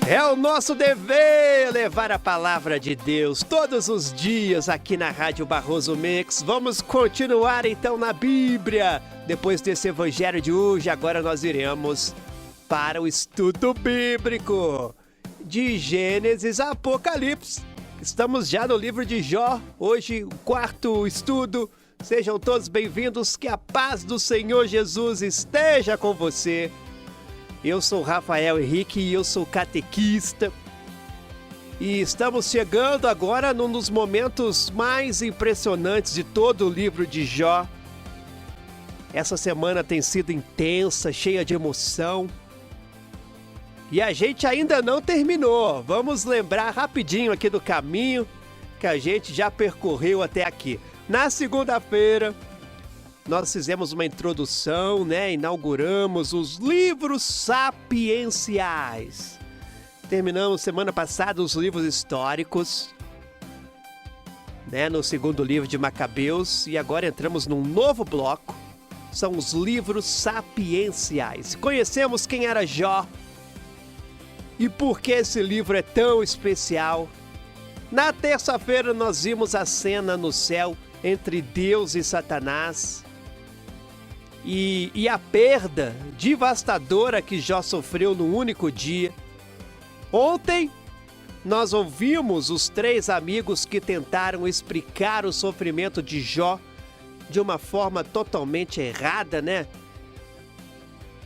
É o nosso dever levar a palavra de Deus todos os dias aqui na Rádio Barroso Mix. Vamos continuar então na Bíblia. Depois desse evangelho de hoje, agora nós iremos para o estudo bíblico de Gênesis a Apocalipse. Estamos já no livro de Jó, hoje o quarto estudo. Sejam todos bem-vindos, que a paz do Senhor Jesus esteja com você. Eu sou Rafael Henrique e eu sou catequista. E estamos chegando agora num dos momentos mais impressionantes de todo o livro de Jó. Essa semana tem sido intensa, cheia de emoção. E a gente ainda não terminou. Vamos lembrar rapidinho aqui do caminho que a gente já percorreu até aqui. Na segunda-feira, nós fizemos uma introdução, inauguramos os livros sapienciais. Terminamos semana passada os livros históricos, no segundo livro de Macabeus, e agora entramos num novo bloco, são os livros sapienciais. Conhecemos quem era Jó e por que esse livro é tão especial. Na terça-feira nós vimos a cena no céu entre Deus e Satanás, e a perda devastadora que Jó sofreu num único dia. Ontem, nós ouvimos os três amigos que tentaram explicar o sofrimento de Jó de uma forma totalmente errada,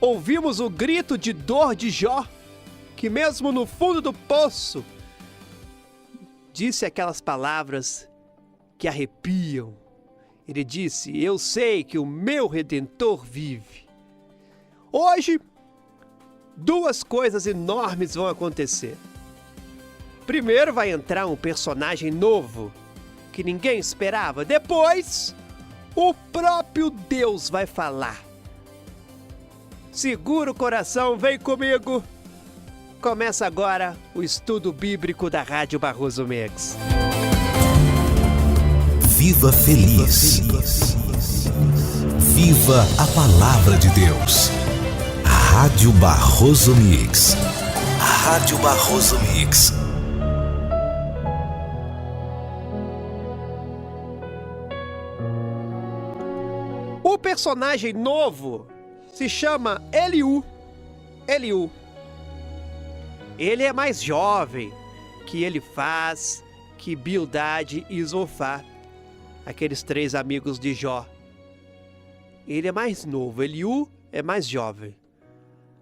Ouvimos o grito de dor de Jó, que mesmo no fundo do poço, disse aquelas palavras que arrepiam. Ele disse: eu sei que o meu Redentor vive. Hoje, duas coisas enormes vão acontecer. Primeiro vai entrar um personagem novo, que ninguém esperava. Depois, o próprio Deus vai falar. Segura o coração, vem comigo. Começa agora o estudo bíblico da Rádio Barroso Mix. Viva feliz. Viva a palavra de Deus. Rádio Barroso Mix. Rádio Barroso Mix. O personagem novo se chama Eliú. Eliú. Ele é mais jovem que Elifaz, que Bildade e Zofar, aqueles três amigos de Jó. Ele é mais novo, Eliú é mais jovem.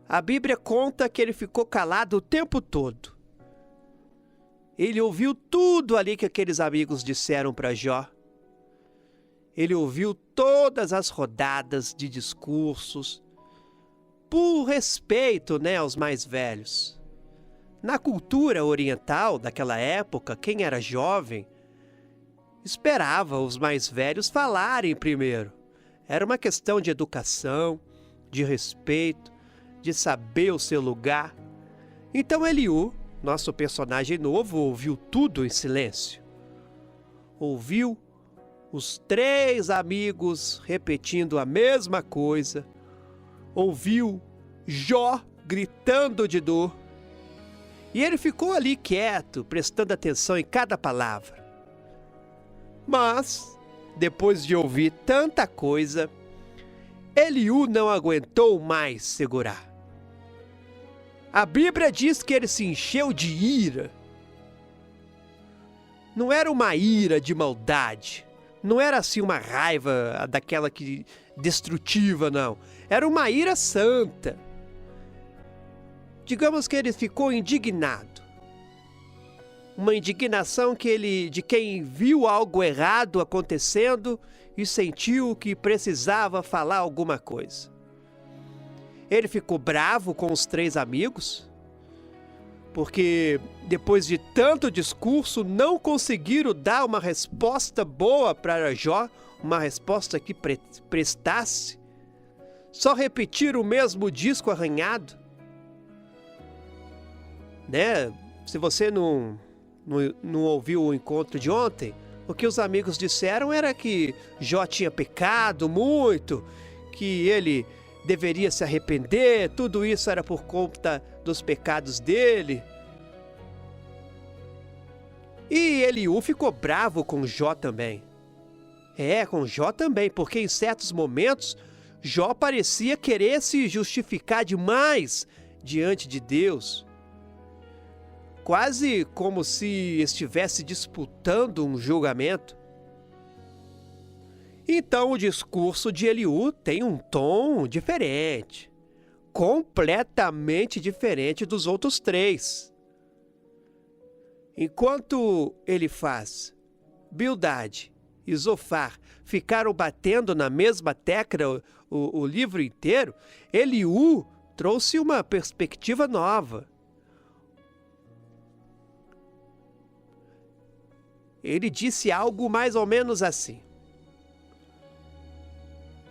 A Bíblia conta que ele ficou calado o tempo todo. Ele ouviu tudo ali que aqueles amigos disseram para Jó. Ele ouviu todas as rodadas de discursos, por respeito, aos mais velhos. Na cultura oriental daquela época, quem era jovem esperava os mais velhos falarem primeiro. Era uma questão de educação, de respeito, de saber o seu lugar. Então Eliú, nosso personagem novo, ouviu tudo em silêncio. Ouviu os três amigos repetindo a mesma coisa. Ouviu Jó gritando de dor. E ele ficou ali quieto, prestando atenção em cada palavra. Mas, depois de ouvir tanta coisa, Eliú não aguentou mais segurar. A Bíblia diz que ele se encheu de ira. Não era uma ira de maldade, não era assim uma raiva daquela que destrutiva, não. Era uma ira santa. Digamos que ele ficou indignado. Uma indignação de quem viu algo errado acontecendo e sentiu que precisava falar alguma coisa. Ele ficou bravo com os três amigos, porque depois de tanto discurso não conseguiram dar uma resposta boa para Jó, uma resposta que prestasse. Só repetiram o mesmo disco arranhado. Se você não ouviu o encontro de ontem, o que os amigos disseram era que Jó tinha pecado muito, que ele deveria se arrepender, tudo isso era por conta dos pecados dele. E Eliú ficou bravo com Jó também. Com Jó também, porque em certos momentos Jó parecia querer se justificar demais diante de Deus. Quase como se estivesse disputando um julgamento. Então o discurso de Eliú tem um tom diferente, completamente diferente dos outros três. Enquanto Elifaz, Bildade e Zofar ficaram batendo na mesma tecla o livro inteiro, Eliú trouxe uma perspectiva nova. Ele disse algo mais ou menos assim: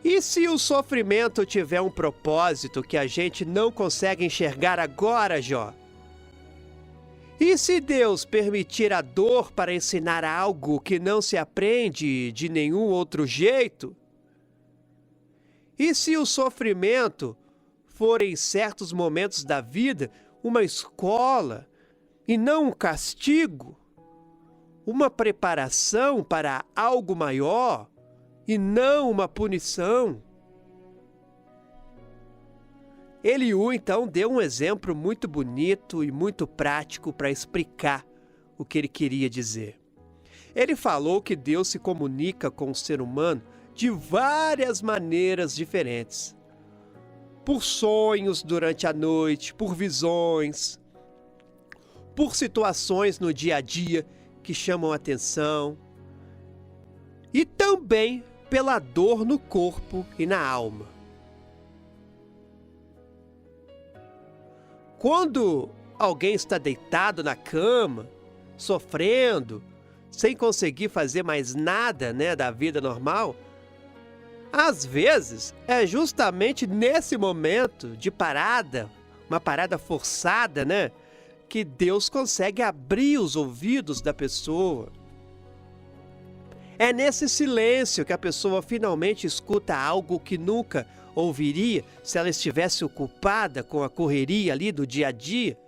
e se o sofrimento tiver um propósito que a gente não consegue enxergar agora, Jó? E se Deus permitir a dor para ensinar algo que não se aprende de nenhum outro jeito? E se o sofrimento for em certos momentos da vida uma escola e não um castigo? Uma preparação para algo maior e não uma punição? Eliú, então, deu um exemplo muito bonito e muito prático para explicar o que ele queria dizer. Ele falou que Deus se comunica com o ser humano de várias maneiras diferentes. Por sonhos durante a noite, por visões, por situações no dia a dia que chamam a atenção, e também pela dor no corpo e na alma. Quando alguém está deitado na cama, sofrendo, sem conseguir fazer mais nada, da vida normal, às vezes é justamente nesse momento de parada, uma parada forçada, que Deus consegue abrir os ouvidos da pessoa. É nesse silêncio que a pessoa finalmente escuta algo que nunca ouviria se ela estivesse ocupada com a correria ali do dia a dia.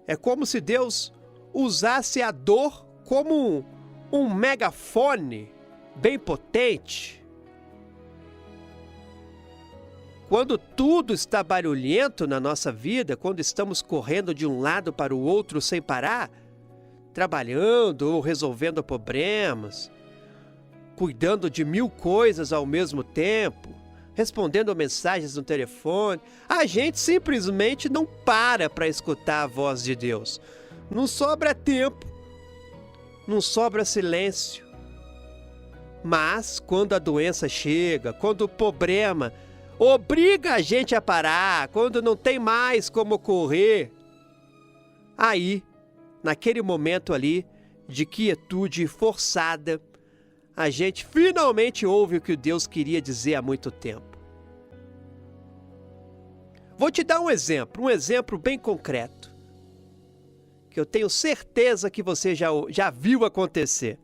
É como se Deus usasse a dor como um megafone bem potente. Quando tudo está barulhento na nossa vida, quando estamos correndo de um lado para o outro sem parar, trabalhando ou resolvendo problemas, cuidando de 1000 coisas ao mesmo tempo, respondendo mensagens no telefone, a gente simplesmente não para escutar a voz de Deus. Não sobra tempo, não sobra silêncio. Mas quando a doença chega, quando o problema obriga a gente a parar, quando não tem mais como correr, aí, naquele momento ali de quietude forçada, a gente finalmente ouve o que Deus queria dizer há muito tempo. Vou te dar um exemplo bem concreto, que eu tenho certeza que você já viu acontecer.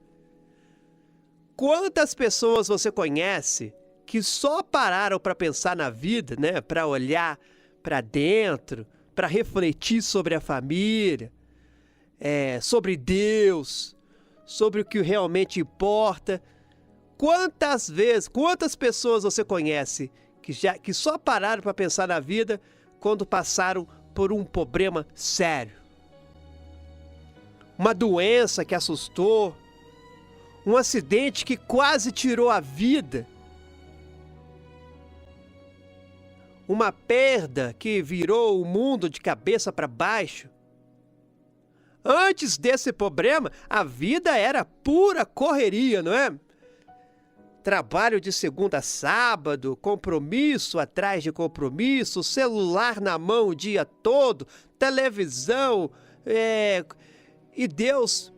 Quantas pessoas você conhece que só pararam para pensar na vida, para olhar para dentro, para refletir sobre a família, sobre Deus, sobre o que realmente importa? Quantas pessoas você conhece que só pararam para pensar na vida quando passaram por um problema sério? Uma doença que assustou, um acidente que quase tirou a vida, uma perda que virou o mundo de cabeça para baixo. Antes desse problema, a vida era pura correria, não é? Trabalho de segunda a sábado, compromisso atrás de compromisso, celular na mão o dia todo, televisão, e Deus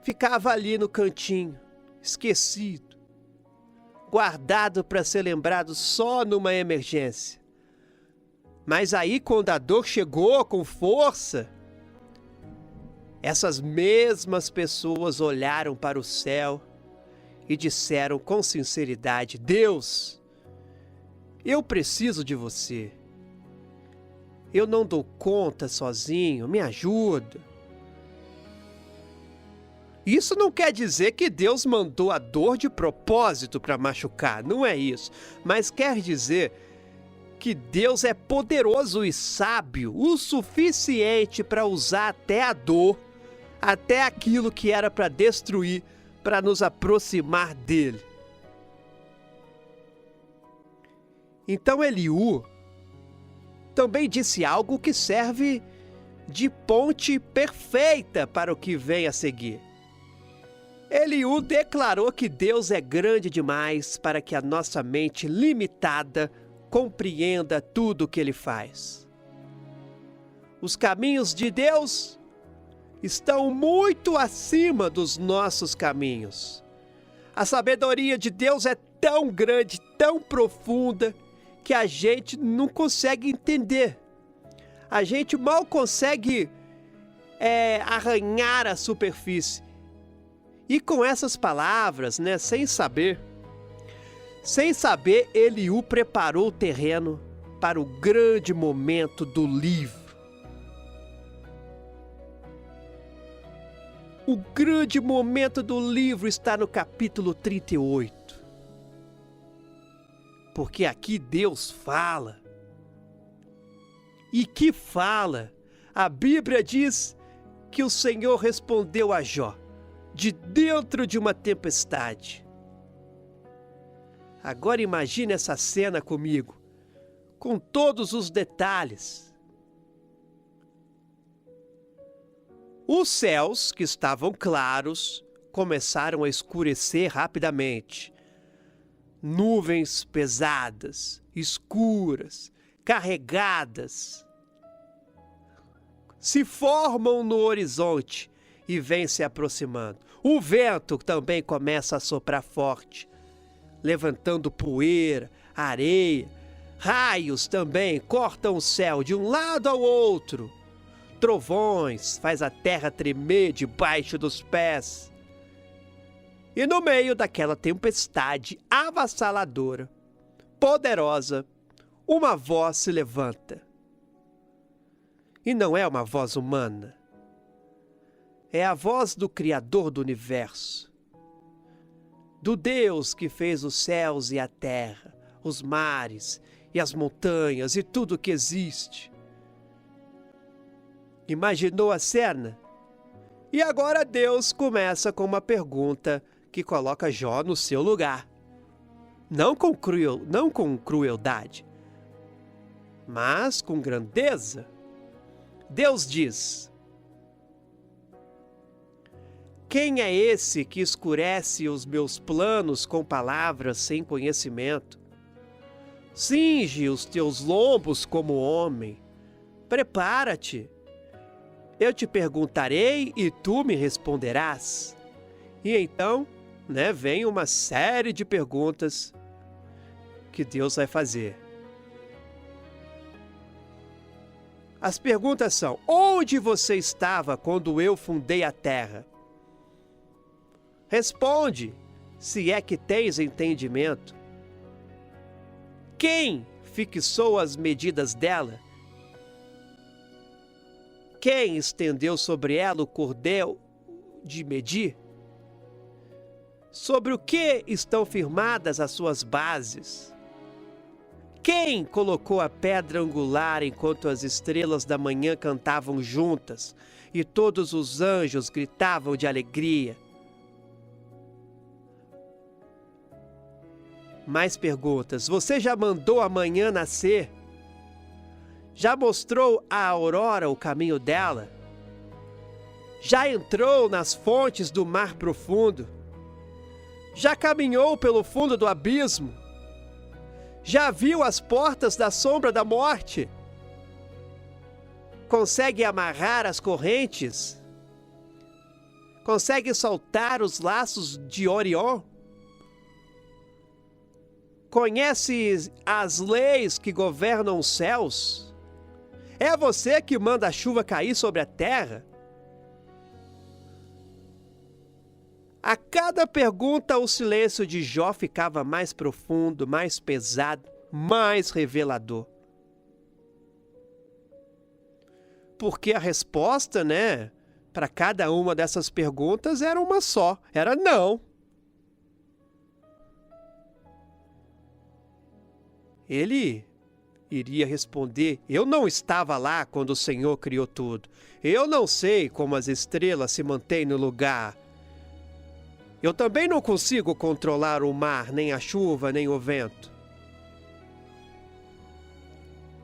ficava ali no cantinho, esquecido, guardado para ser lembrado só numa emergência. Mas aí, quando a dor chegou com força, essas mesmas pessoas olharam para o céu e disseram com sinceridade: Deus, eu preciso de você. Eu não dou conta sozinho, me ajuda. Isso não quer dizer que Deus mandou a dor de propósito para machucar, não é isso. Mas quer dizer que Deus é poderoso e sábio o suficiente para usar até a dor, até aquilo que era para destruir, para nos aproximar dele. Então Eliú também disse algo que serve de ponte perfeita para o que vem a seguir. Eliú declarou que Deus é grande demais para que a nossa mente limitada compreenda tudo o que ele faz. Os caminhos de Deus estão muito acima dos nossos caminhos. A sabedoria de Deus é tão grande, tão profunda, que a gente não consegue entender. A gente mal consegue arranhar a superfície. E com essas palavras, sem saber, Eliú preparou o terreno para o grande momento do livro. O grande momento do livro está no capítulo 38. Porque aqui Deus fala. E que fala? A Bíblia diz que o Senhor respondeu a Jó de dentro de uma tempestade. Agora imagine essa cena comigo, com todos os detalhes. Os céus, que estavam claros, começaram a escurecer rapidamente. Nuvens pesadas, escuras, carregadas, se formam no horizonte e vêm se aproximando. O vento também começa a soprar forte, levantando poeira, areia. Raios também cortam o céu de um lado ao outro. Trovões faz a terra tremer debaixo dos pés. E no meio daquela tempestade avassaladora, poderosa, uma voz se levanta. E não é uma voz humana. É a voz do Criador do universo. Do Deus que fez os céus e a terra, os mares e as montanhas e tudo que existe. Imaginou a cena? E agora Deus começa com uma pergunta que coloca Jó no seu lugar. Não com crueldade, mas com grandeza. Deus diz: quem é esse que escurece os meus planos com palavras sem conhecimento? Cinge os teus lombos como homem. Prepara-te. Eu te perguntarei e tu me responderás. E então, vem uma série de perguntas que Deus vai fazer. As perguntas são: onde você estava quando eu fundei a terra? Responde, se é que tens entendimento. Quem fixou as medidas dela? Quem estendeu sobre ela o cordel de medir? Sobre o que estão firmadas as suas bases? Quem colocou a pedra angular enquanto as estrelas da manhã cantavam juntas e todos os anjos gritavam de alegria? Mais perguntas. Você já mandou a manhã nascer? Já mostrou à aurora o caminho dela? Já entrou nas fontes do mar profundo? Já caminhou pelo fundo do abismo? Já viu as portas da sombra da morte? Consegue amarrar as correntes? Consegue soltar os laços de Orion? Conhece as leis que governam os céus? É você que manda a chuva cair sobre a terra? A cada pergunta, o silêncio de Jó ficava mais profundo, mais pesado, mais revelador. Porque a resposta, para cada uma dessas perguntas era uma só, era não. Ele iria responder: eu não estava lá quando o Senhor criou tudo. Eu não sei como as estrelas se mantêm no lugar. Eu também não consigo controlar o mar, nem a chuva, nem o vento.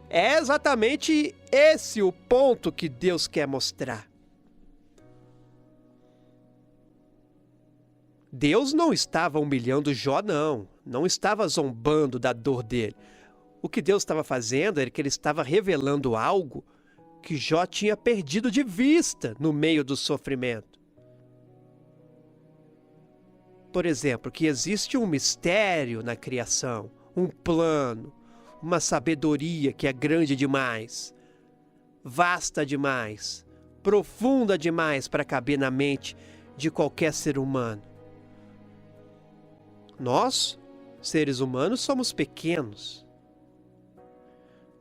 É exatamente esse o ponto que Deus quer mostrar. Deus não estava humilhando Jó, não. Não estava zombando da dor dele. O que Deus estava fazendo era que ele estava revelando algo que Jó tinha perdido de vista no meio do sofrimento. Por exemplo, que existe um mistério na criação, um plano, uma sabedoria que é grande demais, vasta demais, profunda demais para caber na mente de qualquer ser humano. Nós, seres humanos, somos pequenos.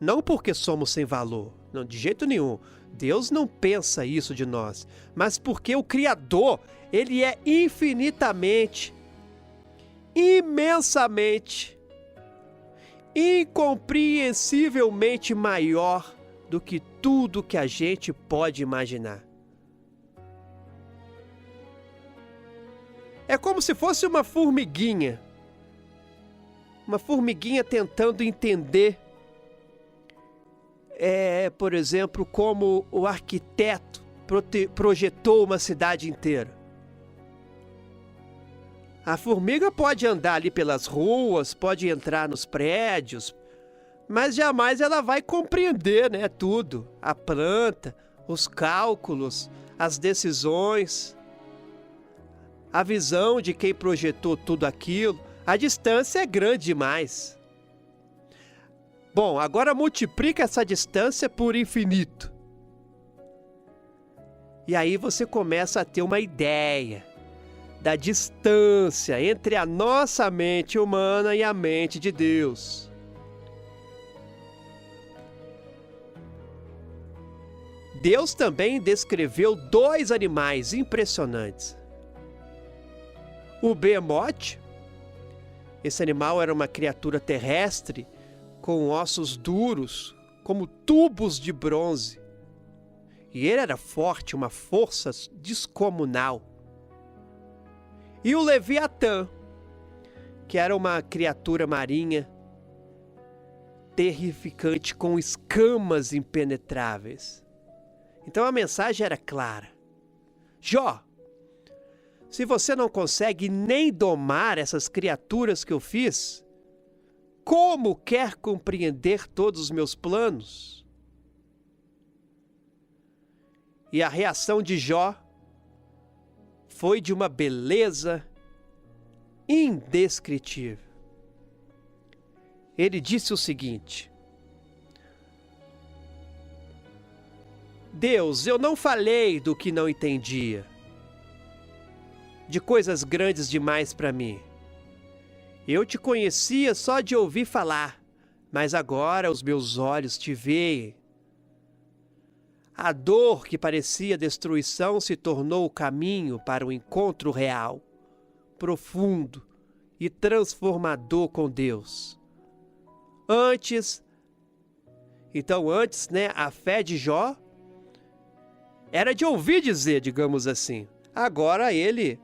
Não porque somos sem valor, não, de jeito nenhum. Deus não pensa isso de nós, mas porque o Criador, ele é infinitamente, imensamente, incompreensivelmente maior do que tudo que a gente pode imaginar. É como se fosse uma formiguinha tentando entender, por exemplo, como o arquiteto projetou uma cidade inteira. A formiga pode andar ali pelas ruas, pode entrar nos prédios, mas jamais ela vai compreender, né, tudo. A planta, os cálculos, as decisões, a visão de quem projetou tudo aquilo. A distância é grande demais. Bom, agora multiplica essa distância por infinito. E aí você começa a ter uma ideia da distância entre a nossa mente humana e a mente de Deus. Deus também descreveu 2 animais impressionantes. O behemoth, esse animal era uma criatura terrestre com ossos duros, como tubos de bronze. E ele era forte, uma força descomunal. E o Leviatã, que era uma criatura marinha terrificante com escamas impenetráveis. Então a mensagem era clara. Jó, se você não consegue nem domar essas criaturas que eu fiz, como quer compreender todos os meus planos? E a reação de Jó foi de uma beleza indescritível. Ele disse o seguinte: Deus, eu não falei do que não entendia, de coisas grandes demais para mim. Eu te conhecia só de ouvir falar, mas agora os meus olhos te veem. A dor que parecia destruição se tornou o caminho para o encontro real, profundo e transformador com Deus. Antes, né, a fé de Jó era de ouvir dizer, digamos assim. Agora ele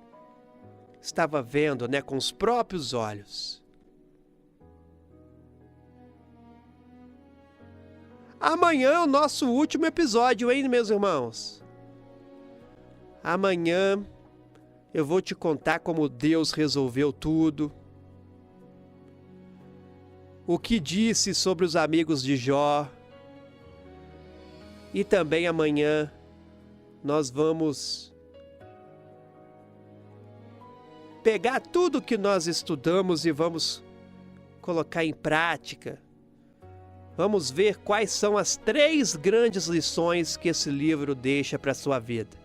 estava vendo, né, com os próprios olhos. Amanhã é o nosso último episódio, hein, meus irmãos? Amanhã eu vou te contar como Deus resolveu tudo. O que disse sobre os amigos de Jó. E também amanhã nós vamos pegar tudo que nós estudamos e vamos colocar em prática. Vamos ver quais são as 3 grandes lições que esse livro deixa para a sua vida.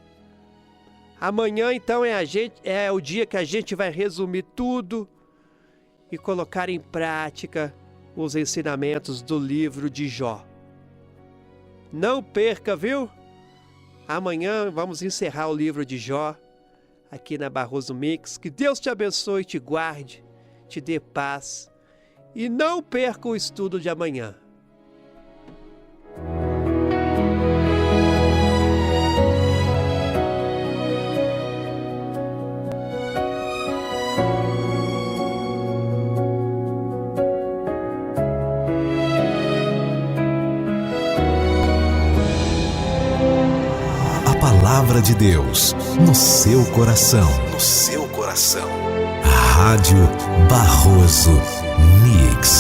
Amanhã, então, é o dia que a gente vai resumir tudo e colocar em prática os ensinamentos do livro de Jó. Não perca, viu? Amanhã vamos encerrar o livro de Jó aqui na Barroso Mix. Que Deus te abençoe, te guarde, te dê paz e não perca o estudo de amanhã. Palavra de Deus no seu coração. No seu coração. Rádio Barroso Mix.